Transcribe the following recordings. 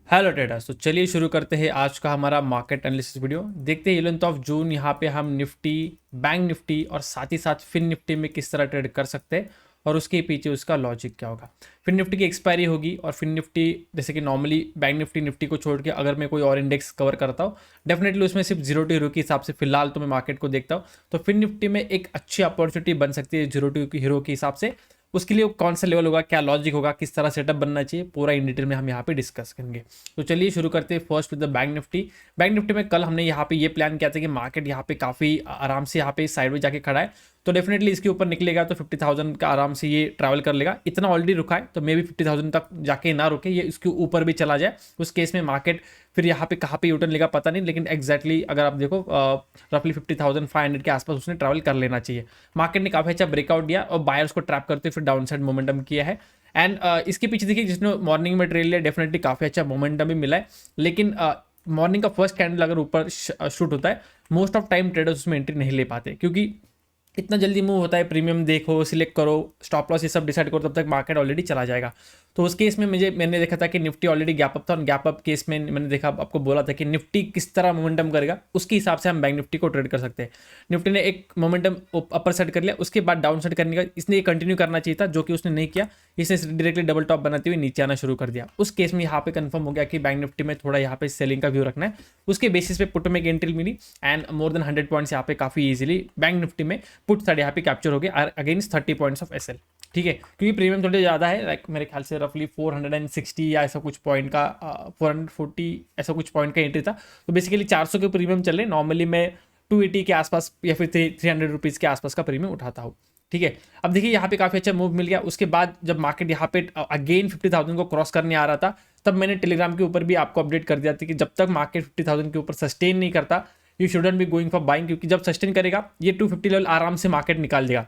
Hello traders. तो चलिए शुरू करते हैं आज का हमारा मार्केट एनालिसिस वीडियो। देखते हैं 11 ऑफ जून यहाँ पे हम निफ्टी, बैंक निफ्टी और साथ ही साथ फिन निफ्टी में किस तरह ट्रेड कर सकते हैं और उसके पीछे उसका लॉजिक क्या होगा। फिन निफ्टी की एक्सपायरी होगी और फिन निफ्टी जैसे कि नॉर्मली बैंक निफ्टी निफ्टी को छोड़ के अगर मैं कोई और इंडेक्स कवर करता हूँ, डेफिनेटली उसमें सिर्फ जीरो टू हीरो के हिसाब से फिलहाल तो मैं मार्केट को देखता हूँ। तो फिन निफ्टी में एक अच्छी अपॉर्चुनिटी बन सकती है जीरो टू हीरो के हिसाब से। उसके लिए कौन सा लेवल होगा, क्या लॉजिक होगा, किस तरह सेटअप बनना चाहिए, पूरा इन डिटेल में हम यहाँ पे डिस्कस करेंगे। तो चलिए शुरू करते हैं first with the bank Nifty. Bank Nifty में कल हमने यहाँ पे ये प्लान किया था कि मार्केट यहाँ पे काफ़ी आराम से यहाँ पे साइडवेज जाके खड़ा है, तो डेफिनेटली इसके ऊपर निकलेगा तो 50,000 का आराम से ये ट्रैवल कर लेगा। इतना ऑलरेडी रुका है तो मे भी 50,000 तक जाके ना रुके, ये इसके ऊपर भी चला जाए। उस केस में मार्केट फिर यहाँ पे कहाँ पे यूटर्न लेगा पता नहीं, लेकिन एग्जैक्टली अगर आप देखो रफली 50,500 के आसपास उसने ट्रैवल कर लेना चाहिए। मार्केट ने काफ़ी अच्छा ब्रेकआउट दिया और बायर्स को ट्रैप करते फिर डाउन साइड मोमेंटम किया है। एंड इसके पीछे देखिए जिसने मॉर्निंग में ट्रेड लिया डेफिनेटली काफ़ी अच्छा मोमेंटम भी मिला है, लेकिन मॉर्निंग का फर्स्ट कैंडल अगर ऊपर शूट होता है, मोस्ट ऑफ टाइम ट्रेडर्स उसमें एंट्री नहीं ले पाते क्योंकि इतना जल्दी मूव होता है। प्रीमियम देखो, सिलेक्ट करो, स्टॉप लॉस ये सब डिसाइड करो, तब तक मार्केट ऑलरेडी चला जाएगा। तो उस केस में मैंने देखा था कि निफ्टी ऑलरेडी गैप अप था और गैप अप केस में मैंने देखा, आपको बोला था कि निफ्टी किस तरह मोमेंटम करेगा उसके हिसाब से हम बैंक निफ्टी को ट्रेड कर सकते हैं। निफ्टी ने एक मोमेंटम अपर सेट कर लिया, उसके बाद डाउन सेट करने का इसने कंटिन्यू करना चाहिए था, जो कि उसने नहीं किया। इसने डायरेक्टली डबल टॉप बनाते हुए नीचे आना शुरू कर दिया। उस केस में यहाँ पे कंफर्म हो गया कि बैंक निफ्टी में थोड़ा यहाँ पे सेलिंग का व्यू रखना है। उसके बेसिस पे पुट में एक एंट्री मिली एंड मोर देन 100 पॉइंट्स यहाँ पे काफी इजीली बैंक निफ्टी में पुट साइड यहाँ पे कैप्चर हो गया अगेंस्ट 30 पॉइंट्स ऑफ एसएल। ठीक है, क्योंकि प्रीमियम थोड़े ज़्यादा है, लाइक मेरे ख्याल से रफली 460 या ऐसा कुछ पॉइंट का 440 ऐसा कुछ पॉइंट का एंट्री था। तो बेसिकली 400 के प्रीमियम चल रहे, नॉर्मली मैं 280 के आसपास या फिर 300 रुपीज़ के आसपास का प्रीमियम उठाता हूँ। ठीक है, अब देखिए यहाँ पे काफ़ी अच्छा मूव मिल गया। उसके बाद जब मार्केट यहाँ पे अगेन 50,000 को क्रॉस करने आ रहा था, तब मैंने टेलीग्राम के ऊपर भी आपको अपडेट कर दिया था कि जब तक मार्केट 50,000 के ऊपर सस्टेन नहीं करता, you shouldn't be going for buying, क्योंकि जब सस्टेन करेगा ये 250 लेवल आराम से मार्केट निकाल देगा।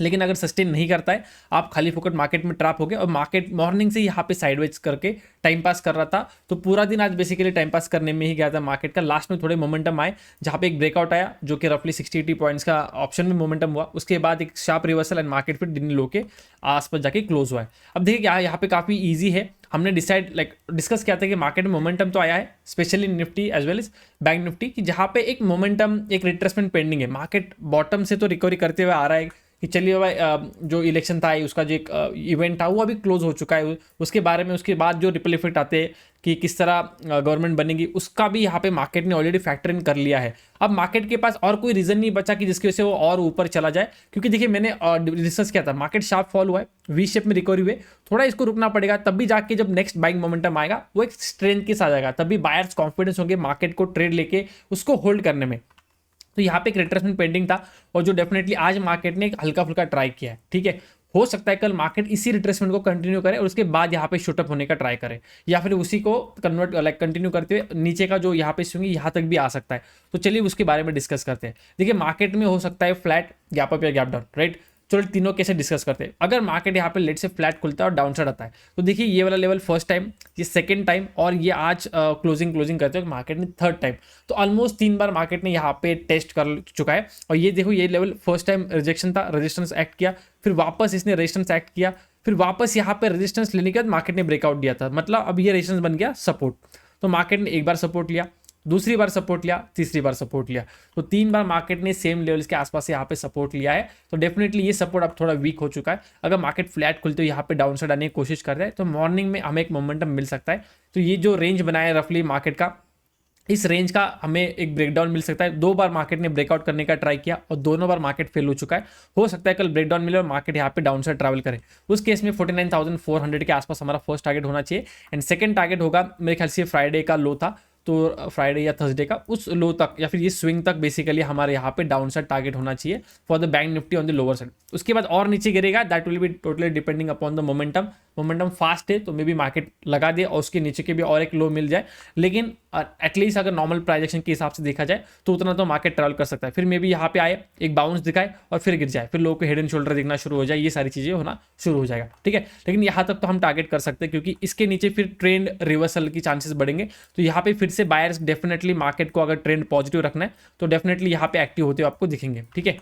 लेकिन अगर सस्टेन नहीं करता है, आप खाली फोकट मार्केट में ट्रैप हो गए और मार्केट मॉर्निंग से यहाँ पे साइडवेज करके टाइम पास कर रहा था। तो पूरा दिन आज बेसिकली टाइम पास करने में ही गया था मार्केट का। लास्ट में थोड़े मोमेंटम आए, जहाँ पे एक ब्रेकआउट आया जो कि रफली 60-80 पॉइंट्स का ऑप्शन में मोमेंटम हुआ। उसके बाद एक शार्प रिवर्सल एंड मार्केट फिर दिन लो के आसपास जाके क्लोज हुआ है। अब देखिए क्या यहाँ पे काफी ईजी है, हमने डिस्कस किया था कि मार्केट में मोमेंटम तो आया है, specially Nifty as well as bank Nifty की, जहाँ पे एक मोमेंटम एक रिट्रेसमेंट पेंडिंग है। मार्केट बॉटम से तो रिकवरी करते हुए आ रहा है कि चलिए भाई, जो इलेक्शन था उसका जो एक इवेंट था वो अभी क्लोज हो चुका है। उसके बारे में उसके बाद जो रिपल इफेक्ट आते हैं कि किस तरह गवर्नमेंट बनेगी, उसका भी यहाँ पे मार्केट ने ऑलरेडी फैक्टर इन कर लिया है। अब मार्केट के पास और कोई रीजन नहीं बचा कि जिसकी वजह से वो और ऊपर चला जाए, क्योंकि देखिए मैंने डिस्कस किया था मार्केट शार्प फॉल हुआ है, वी शेप में रिकवरी हुए, थोड़ा इसको रुकना पड़ेगा, तब भी जाके जब नेक्स्ट बाइंग मोमेंटम आएगा वो एक स्ट्रेंथ के साथ आएगा, तभी बायर्स कॉन्फिडेंस होंगे मार्केट को ट्रेड लेके उसको होल्ड करने में। तो यहाँ पे एक रिट्रेसमेंट पेंडिंग था और जो डेफिनेटली आज मार्केट ने एक हल्का फुल्का ट्राई किया है। ठीक है, हो सकता है कल मार्केट इसी रिट्रेसमेंट को कंटिन्यू करे और उसके बाद यहाँ पे शूटअप होने का ट्राई करे, या फिर उसी को कन्वर्ट कंटिन्यू करते हुए नीचे का जो यहाँ पे स्विंग यहाँ तक भी आ सकता है। तो चलिए उसके बारे में डिस्कस करते हैं। देखिए मार्केट में हो सकता है फ्लैट, गैप अप या गैप डाउन, राइट। चलो तीनों कैसे डिस्कस करते हैं। अगर मार्केट यहाँ पे लेट से फ्लैट खुलता है और डाउन साइड आता है, तो देखिए ये वाला लेवल फर्स्ट टाइम, ये सेकंड टाइम और ये आज क्लोजिंग करते हो मार्केट ने थर्ड टाइम। तो ऑलमोस्ट 3 बार मार्केट ने यहाँ पे टेस्ट कर चुका है। और ये देखो ये लेवल फर्स्ट टाइम रिजेक्शन था, रेजिस्टेंस एक्ट किया, फिर वापस इसने रेजिस्टेंस एक्ट किया, फिर वापस यहाँ पे रेजिस्टेंस लेने के बाद मार्केट ने ब्रेकआउट दिया था, मतलब अब ये रेजिस्टेंस बन गया सपोर्ट। तो मार्केट ने एक बार सपोर्ट लिया, दूसरी बार सपोर्ट लिया, तीसरी बार सपोर्ट लिया, तो 3 बार मार्केट ने सेम लेवल्स के आसपास यहाँ पे सपोर्ट लिया है। तो डेफिनेटली ये सपोर्ट अब थोड़ा वीक हो चुका है। अगर मार्केट फ्लैट खुलते हुए यहाँ पे डाउन साइड आने की कोशिश कर रहा है, तो मॉर्निंग में हमें एक मोमेंटम मिल सकता है। तो ये जो रेंज बनाया है रफली मार्केट का, इस रेंज का हमें एक ब्रेकडाउन मिल सकता है। 2 बार मार्केट ने ब्रेकआउट करने का ट्राई किया और दोनों बार मार्केट फेल हो चुका है। हो सकता है कल ब्रेकडाउन मिले और मार्केट यहाँ पे डाउन साइड ट्रैवल करे। उस केस में 49,400 के आसपास हमारा फर्स्ट टारगेट होना चाहिए एंड सेकंड टारगेट होगा मेरे ख्याल से फ्राइडे का लो था, तो फ्राइडे या थर्सडे का उस लो तक या फिर ये स्विंग तक बेसिकली हमारे यहाँ पे डाउन साइड टारगेट होना चाहिए for the bank Nifty on the lower side. उसके बाद और नीचे गिरेगा, that will be totally depending upon the momentum. Momentum fast है तो मे बी मार्केट लगा दे और उसके नीचे के भी और एक लो मिल जाए, लेकिन एटलीस्ट अगर नॉर्मल प्राइजेक्शन के हिसाब से देखा जाए तो उतना तो मार्केट ट्रैवल कर सकता है। फिर मे बी यहाँ पे आए, एक बाउंस दिखाए और फिर गिर जाए, फिर लोगों को हेड एंड शोल्डर दिखना शुरू हो जाए, ये सारी चीजें होना शुरू हो जाएगा। ठीक है, लेकिन यहाँ तक तो हम टारगेट कर सकते हैं, क्योंकि इसके नीचे फिर ट्रेंड रिवर्सल की चांसेस बढ़ेंगे। तो यहाँ पे फिर से बायर्स डेफिनेटली मार्केट को अगर ट्रेंड पॉजिटिव रखना है तो डेफिनेटली यहाँ पे एक्टिव होते हुए आपको दिखेंगे। ठीक है,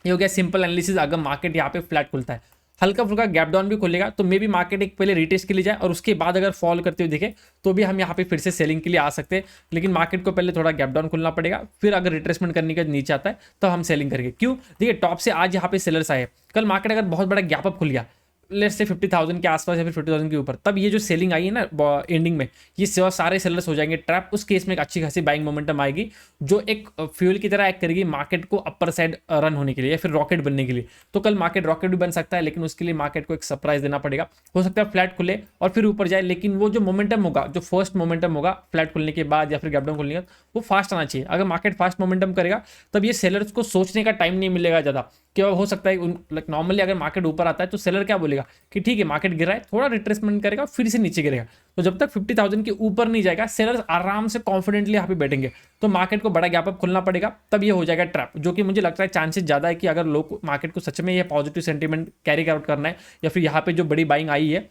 ये हो गया सिंपल एनालिसिस अगर मार्केट यहाँ पे फ्लैट खुलता है। हल्का फुल्का गैप डाउन भी खोलेगा तो मे भी मार्केट एक पहले रिटेस्ट के लिए जाए और उसके बाद अगर फॉल करते हुए दिखे तो भी हम यहाँ पे फिर से सेलिंग के लिए आ सकते हैं। लेकिन मार्केट को पहले थोड़ा गैप डाउन खुलना पड़ेगा, फिर अगर रिट्रेसमेंट करने का नीचे आता है तो हम सेलिंग करेंगे। क्यों? देखिए टॉप से आज यहाँ पे सेलर्स आए, कल मार्केट अगर बहुत बड़ा गैप अप खुल गया लेट्स से 50,000 के आसपास या फिर 50,000 के ऊपर, तब ये जो सेलिंग आई है ना एंडिंग में, ये सारे सेलर्स हो जाएंगे ट्रैप। उस केस में एक अच्छी खासी बाइंग मोमेंटम आएगी जो एक फ्यूल की तरह एक्ट करेगी मार्केट को अपर साइड रन होने के लिए या फिर रॉकेट बनने के लिए। तो कल मार्केट रॉकेट भी बन सकता है, लेकिन उसके लिए मार्केट को एक सरप्राइज देना पड़ेगा। हो सकता है फ्लैट खुले और फिर ऊपर जाए, लेकिन वो जो मोमेंटम होगा, जो फर्स्ट मोमेंटम होगा फ्लैट खुलने के बाद या फिर गैप डाउन खुलने के बाद, वो फास्ट आना चाहिए। अगर मार्केट फास्ट मोमेंटम करेगा तब ये सेलर्स को सोचने का टाइम नहीं मिलेगा ज़्यादा। क्या हो सकता है लाइक नॉर्मली अगर मार्केट ऊपर आता है तो सेलर क्या बोलेगा कि ठीक है मार्केट गिरा है, थोड़ा रिट्रेसमेंट करेगा फिर से नीचे गिरेगा। तो जब तक 50,000 के ऊपर नहीं जाएगा सेलर्स आराम से कॉन्फिडेंटली यहाँ पे बैठेंगे। तो मार्केट को बड़ा गैप अप खुलना पड़ेगा, तब ये हो जाएगा ट्रैप, जो कि मुझे लगता है चांसेस ज़्यादा है कि अगर लोग मार्केट को सच में ये पॉजिटिव सेंटीमेंट कैरी आउट करना है या फिर यहाँ पे जो बड़ी बाइंग आई है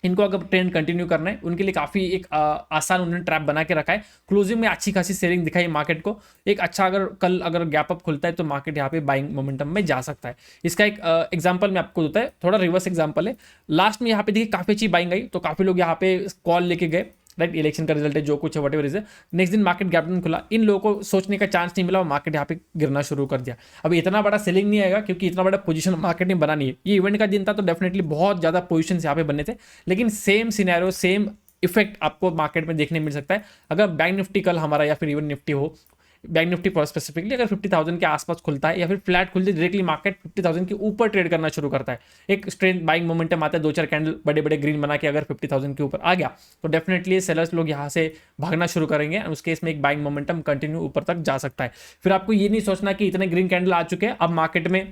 इनको अगर ट्रेंड कंटिन्यू करना है, उनके लिए काफ़ी एक आसान उन्होंने ट्रैप बना के रखा है। क्लोजिंग में अच्छी खासी सेलिंग दिखाई मार्केट को, एक अच्छा अगर कल अगर गैप अप खुलता है तो मार्केट यहाँ पे बाइंग मोमेंटम में जा सकता है। इसका एक एग्जांपल मैं आपको देता है, थोड़ा रिवर्स एग्जांपल है। लास्ट में यहाँ पे देखिए काफ़ी अच्छी बाइंग आई तो काफ़ी लोग यहाँ पे कॉल लेके गए, राइट, इलेक्शन का रिजल्ट है जो कुछ है वट एवर इज है। नेक्स्ट दिन मार्केट गैप डाउन खुला, इन लोगों को सोचने का चांस नहीं मिला और मार्केट यहाँ पे गिरना शुरू कर दिया। अभी इतना बड़ा सेलिंग नहीं आएगा क्योंकि इतना बड़ा पोजीशन मार्केट ने बना नहीं है। ये इवेंट का दिन था तो डेफिनेटली बहुत ज़्यादा पोजीशंस यहाँ पे बने थे, लेकिन सेम सिनेरियो सेम इफेक्ट आपको मार्केट में देखने मिल सकता है। अगर बैंक निफ्टी कल हमारा या फिर इवन निफ्टी हो, बैंक निफ्टी स्पेसिफिकली अगर 50,000 के आसपास खुलता है या फिर फ्लैट खुलती है, डायरेक्टली मार्केट 50,000 के ऊपर ट्रेड करना शुरू करता है, एक स्ट्रेट बाइंग मोमेंटम आता है, 2-4 कैंडल बड़े बड़े ग्रीन बना के अगर 50,000 के ऊपर आ गया तो डेफिनेटली सेलर्स लोग यहाँ से भागना शुरू करेंगे। उस केस में एक बाइंग मोमेंटम कंटिन्यू ऊपर तक जा सकता है। फिर आपको ये नहीं सोचना कि इतने ग्रीन कैंडल आ चुके हैं अब मार्केट में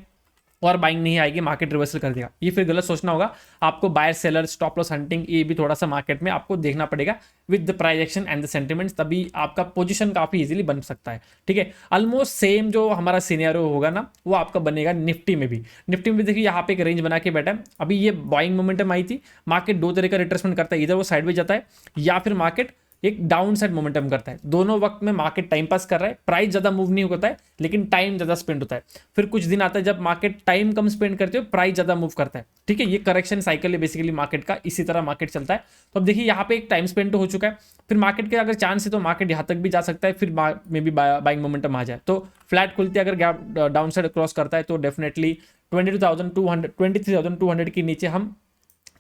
और बाइंग नहीं आएगी, मार्केट रिवर्सल कर देगा, ये फिर गलत सोचना होगा आपको। Buyer seller stop loss hunting ये भी थोड़ा सा मार्केट में आपको देखना पड़ेगा with the price action and the sentiments, तभी आपका पोजीशन काफी इजीली बन सकता है। ठीक है, ऑलमोस्ट सेम जो हमारा सिनेरियो होगा ना वो आपका बनेगा निफ्टी में भी। निफ्टी में भी देखिए यहाँ पे एक रेंज बना के बैठा है। अभी ये बाइंग मोमेंटम आई थी, मार्केट दो तरह का रिट्रेसमेंट करता है, इधर वो साइड में जाता है या फिर मार्केट एक डाउन साइड मोमेंटम करता है। दोनों वक्त में मार्केट टाइम पास कर रहा है, प्राइस ज्यादा मूव नहीं होता है लेकिन टाइम ज्यादा स्पेंड होता है। फिर कुछ दिन आता है जब मार्केट टाइम कम स्पेंड करते हो, प्राइस ज्यादा मूव करता है। ठीक है, ये करेक्शन साइकिल है बेसिकली मार्केट का, इसी तरह मार्केट चलता है। तो अब देखिए यहाँ पे एक टाइम स्पेंड तो हो चुका है, फिर मार्केट के अगर चांस है तो मार्केट यहाँ तक भी जा सकता है, फिर मे बी बाइंग मोमेंटम आ जाए। तो फ्लैट खुलते अगर गैप डाउन साइड क्रॉस करता है तो डेफिनेटली 23,200 के नीचे हम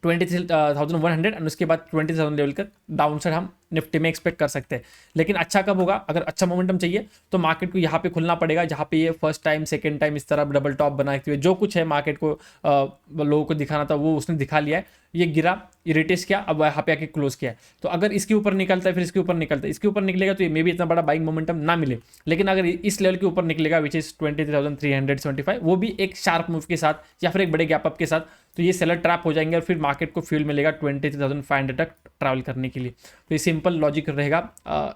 23,100 एंड उसके बाद 20,000 लेवल का डाउन साइड हम निफ्टी में एक्सपेक्ट कर सकते हैं। लेकिन अच्छा कब होगा? अगर अच्छा मोमेंटम चाहिए तो मार्केट को यहाँ पे खुलना पड़ेगा जहाँ पे ये फर्स्ट टाइम सेकंड टाइम इस तरह डबल टॉप बनाते हुए जो कुछ है मार्केट को लोगों को दिखाना था वो उसने दिखा लिया है। ये गिरा, ये रिटेस्ट किया, अब यहाँ पे आके क्लोज किया है। तो अगर इसके ऊपर निकलता है फिर इसके ऊपर निकलता है, इसके ऊपर निकलेगा तो ये मे भी इतना बड़ा बाइंग मोमेंटम ना मिले, लेकिन अगर इस लेवल के ऊपर निकलेगा विच इज 23,375 वो भी एक शार्प मूव के साथ या फिर एक बड़े गैप अप के साथ, तो ये सेलर ट्रैप हो जाएंगे और फिर मार्केट को फ्यूल मिलेगा 23,500 तक ट्रैवल करने के लिए। तो ये सिंपल लॉजिक रहेगा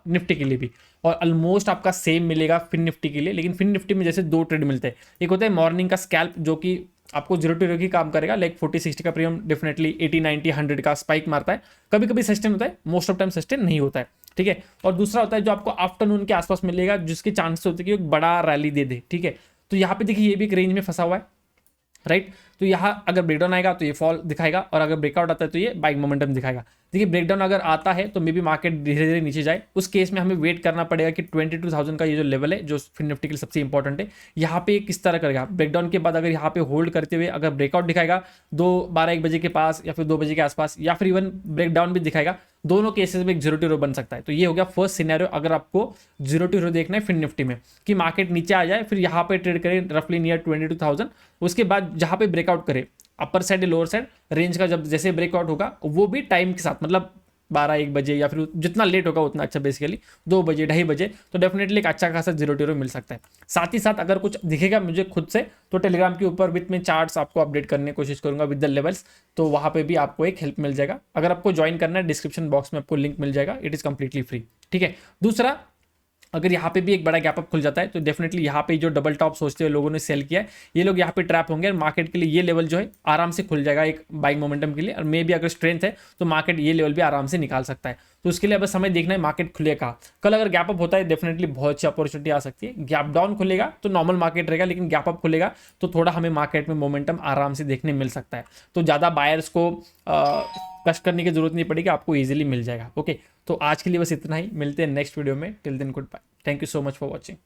निफ्टी के लिए भी, और ऑलमोस्ट आपका सेम मिलेगा फिन निफ्टी के लिए। लेकिन फिन निफ्टी में जैसे दो ट्रेड मिलते हैं, एक होता है मॉर्निंग का स्कैल्प जो कि आपको 0 to 0 की काम करेगा, लाइक 40-60 का प्रीमियम डेफिनेटली 80-90-100 का स्पाइक मारता है, कभी कभी सस्टेन होता है, मोस्ट ऑफ टाइम सस्टेन नहीं होता है। ठीक है, और दूसरा होता है जो आपको आफ्टरनून के आसपास मिलेगा जिसके चांसेस होते हैं कि एक बड़ा रैली दे दे। ठीक है, तो यहाँ पे देखिए ये भी एक रेंज में फंसा हुआ है, राइट। तो यहाँ अगर ब्रेकडाउन आएगा तो ये फॉल दिखाएगा और अगर ब्रेकआउट आता है तो ये बाइंग मोमेंटम दिखाएगा। देखिए ब्रेकडाउन अगर आता है तो मे बी मार्केट धीरे धीरे नीचे जाए, उस केस में हमें वेट करना पड़ेगा कि 22,000 का ये जो लेवल है जो फिन निफ्टी के लिए सबसे इंपॉर्टेंट है, यहाँ पे किस तरह करेगा। ब्रेकडाउन के बाद अगर यहाँ पे होल्ड करते हुए अगर ब्रेकआउट दिखाएगा 12-1 बजे के पास या फिर 2 बजे के आसपास या फिर इवन ब्रेकडाउन भी दिखाएगा, दोनों केसेस में एक 0 to 0 बन सकता है। तो ये हो गया फर्स्ट सिनेरियो अगर आपको 0 to 0 देखना है फिन निफ्टी में, कि मार्केट नीचे आ जाए फिर यहाँ पे ट्रेड करे रफली नियर 22,000, उसके बाद जहाँ पे ब्रेकआउट करे अपर साइड या लोअर साइड रेंज का जब जैसे ब्रेकआउट होगा वो भी टाइम के साथ, मतलब 12-1 बजे या फिर जितना लेट होगा उतना अच्छा, बेसिकली 2 बजे 2:30 बजे, तो डेफिनेटली एक अच्छा खासा 0 to 0 मिल सकता है। साथ ही साथ अगर कुछ दिखेगा मुझे खुद से तो टेलीग्राम के ऊपर विथ में चार्ट्स आपको अपडेट करने की कोशिश करूंगा विद द लेवल्स, तो वहाँ पे भी आपको एक हेल्प मिल जाएगा। अगर आपको ज्वाइन करना है डिस्क्रिप्शन बॉक्स में आपको लिंक मिल जाएगा, इट इज़ कंप्लीटली फ्री। ठीक है, दूसरा अगर यहाँ पे भी एक बड़ा गैप अप खुल जाता है तो डेफिनेटली यहाँ पे जो डबल टॉप सोचते हुए लोगों ने सेल किया है, ये लोग यहाँ पे ट्रैप होंगे और मार्केट के लिए ये लेवल जो है आराम से खुल जाएगा एक बाइंग मोमेंटम के लिए। और मे भी अगर स्ट्रेंथ है तो मार्केट ये लेवल भी आराम से निकाल सकता है। तो उसके लिए बस हमें देखना है मार्केट खुले कहाँ। कल अगर गैप अप होता है डेफिनेटली बहुत अच्छी अपॉर्चुनिटी आ सकती है। गैप डाउन खुलेगा तो नॉर्मल मार्केट रहेगा, लेकिन गैप अप खुलेगा तो थोड़ा हमें मार्केट में मोमेंटम आराम से देखने मिल सकता है। तो ज़्यादा बायर्स को कष्ट करने की जरूरत नहीं पड़ेगी, आपको ईजिली मिल जाएगा। ओके, तो आज के लिए बस इतना ही, मिलते हैं नेक्स्ट वीडियो में। Till then good bye, thank you so much for watching.